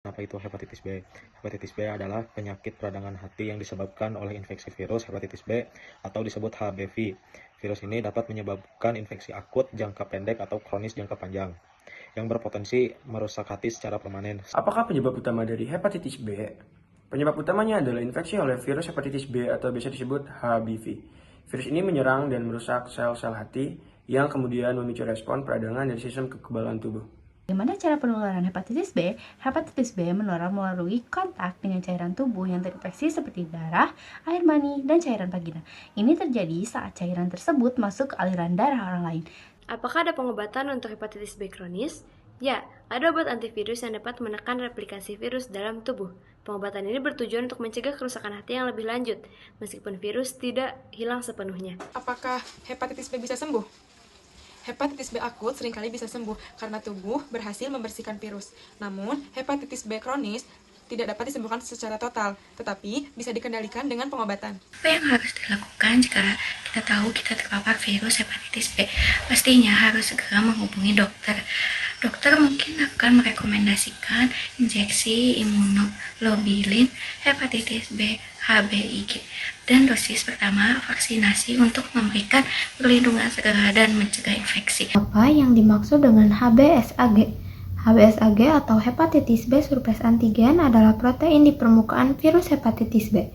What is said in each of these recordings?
Apa itu hepatitis B? Hepatitis B adalah penyakit peradangan hati yang disebabkan oleh infeksi virus hepatitis B atau disebut HBV. Virus ini dapat menyebabkan infeksi akut jangka pendek atau kronis jangka panjang yang berpotensi merusak hati secara permanen. Apakah penyebab utama dari hepatitis B? Penyebab utamanya adalah infeksi oleh virus hepatitis B atau biasa disebut HBV. Virus ini menyerang dan merusak sel-sel hati yang kemudian memicu respon peradangan dari sistem kekebalan tubuh. Bagaimana cara penularan hepatitis B? Hepatitis B menular melalui kontak dengan cairan tubuh yang terinfeksi seperti darah, air mani, dan cairan vagina. Ini terjadi saat cairan tersebut masuk ke aliran darah orang lain. Apakah ada pengobatan untuk hepatitis B kronis? Ya, ada obat antivirus yang dapat menekan replikasi virus dalam tubuh. Pengobatan ini bertujuan untuk mencegah kerusakan hati yang lebih lanjut, meskipun virus tidak hilang sepenuhnya. Apakah hepatitis B bisa sembuh? Hepatitis B akut seringkali bisa sembuh karena tubuh berhasil membersihkan virus. Namun, hepatitis B kronis tidak dapat disembuhkan secara total, tetapi bisa dikendalikan dengan pengobatan. Apa yang harus dilakukan jika kita tahu kita terpapar virus hepatitis B? Pastinya harus segera menghubungi dokter. Dokter mungkin akan merekomendasikan injeksi imunoglobulin hepatitis B HBIG dan dosis pertama vaksinasi untuk memberikan perlindungan segera dan mencegah infeksi. Apa yang dimaksud dengan HBsAg? HBsAg atau hepatitis B surface antigen adalah protein di permukaan virus hepatitis B.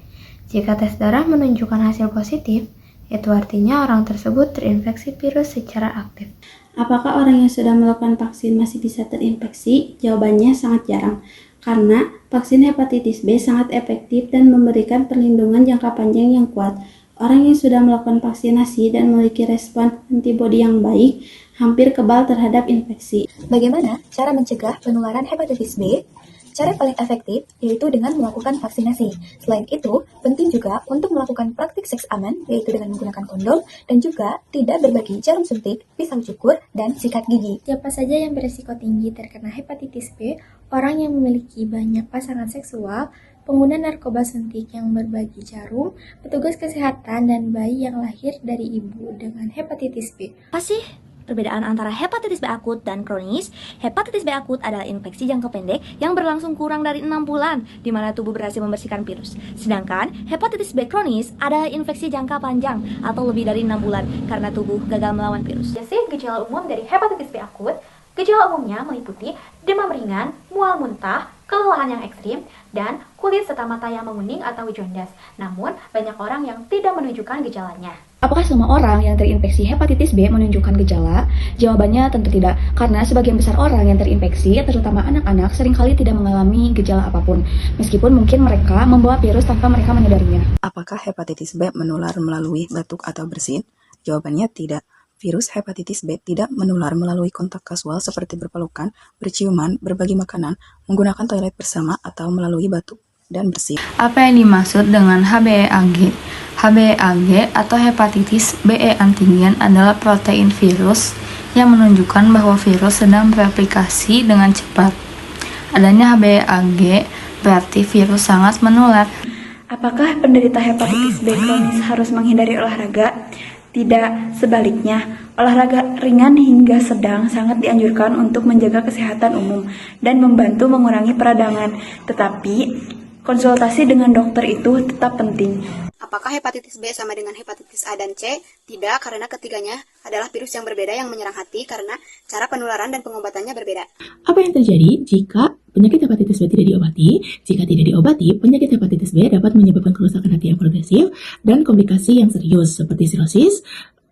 Jika tes darah menunjukkan hasil positif, itu artinya orang tersebut terinfeksi virus secara aktif. Apakah orang yang sudah melakukan vaksin masih bisa terinfeksi? Jawabannya sangat jarang, karena vaksin hepatitis B sangat efektif dan memberikan perlindungan jangka panjang yang kuat. Orang yang sudah melakukan vaksinasi dan memiliki respon antibodi yang baik, hampir kebal terhadap infeksi. Bagaimana cara mencegah penularan hepatitis B? Cara paling efektif yaitu dengan melakukan vaksinasi. Selain itu, penting juga untuk melakukan praktik seks aman, yaitu dengan menggunakan kondom, dan juga tidak berbagi jarum suntik, pisau cukur, dan sikat gigi. Siapa saja yang berisiko tinggi terkena hepatitis B? Orang yang memiliki banyak pasangan seksual, pengguna narkoba suntik yang berbagi jarum, petugas kesehatan, dan bayi yang lahir dari ibu dengan hepatitis B. Apa sih perbedaan antara hepatitis B akut dan kronis? Hepatitis B akut adalah infeksi jangka pendek yang berlangsung kurang dari 6 bulan, di mana tubuh berhasil membersihkan virus. Sedangkan hepatitis B kronis adalah infeksi jangka panjang atau lebih dari 6 bulan karena tubuh gagal melawan virus. Jadi, gejala umum dari hepatitis B akut, gejala umumnya meliputi demam ringan, mual muntah, kelelahan yang ekstrim, dan kulit serta mata yang menguning atau jaundice. Namun, banyak orang yang tidak menunjukkan gejalanya. Apakah semua orang yang terinfeksi hepatitis B menunjukkan gejala? Jawabannya tentu tidak, karena sebagian besar orang yang terinfeksi, terutama anak-anak, seringkali tidak mengalami gejala apapun, meskipun mungkin mereka membawa virus tanpa mereka menyadarinya. Apakah hepatitis B menular melalui batuk atau bersin? Jawabannya tidak. Virus hepatitis B tidak menular melalui kontak kasual seperti berpelukan, berciuman, berbagi makanan, menggunakan toilet bersama, atau melalui batuk dan bersin. Apa yang dimaksud dengan HBeAg? HBeAg atau hepatitis B antigen adalah protein virus yang menunjukkan bahwa virus sedang bereplikasi dengan cepat. Adanya HBeAg berarti virus sangat menular. Apakah penderita hepatitis B kronis harus menghindari olahraga? Tidak, sebaliknya, olahraga ringan hingga sedang sangat dianjurkan untuk menjaga kesehatan umum dan membantu mengurangi peradangan. Tetapi, konsultasi dengan dokter itu tetap penting. Apakah hepatitis B sama dengan hepatitis A dan C? Tidak, karena ketiganya adalah virus yang berbeda yang menyerang hati karena cara penularan dan pengobatannya berbeda. Apa yang terjadi jika penyakit hepatitis B tidak diobati? Jika tidak diobati, penyakit hepatitis B dapat menyebabkan kerusakan hati yang progresif dan komplikasi yang serius seperti sirosis,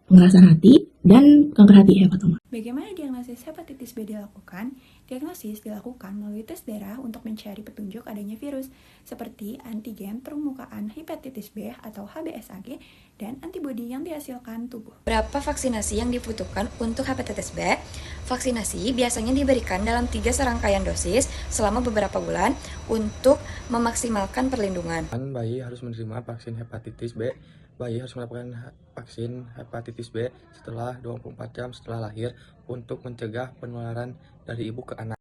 pengerasan hati, dan kanker hati hepatoma. Bagaimana diagnosis hepatitis B dilakukan? Diagnosis dilakukan melalui tes darah untuk mencari petunjuk adanya virus seperti antigen permukaan hepatitis B atau HBsAg dan antibodi yang dihasilkan tubuh. Berapa vaksinasi yang dibutuhkan untuk hepatitis B? Vaksinasi biasanya diberikan dalam 3 serangkaian dosis selama beberapa bulan untuk memaksimalkan perlindungan. Bayi harus menerima vaksin hepatitis B. Bayi harus mendapatkan vaksin hepatitis B setelah 24 jam setelah lahir untuk mencegah penularan dari ibu ke anak.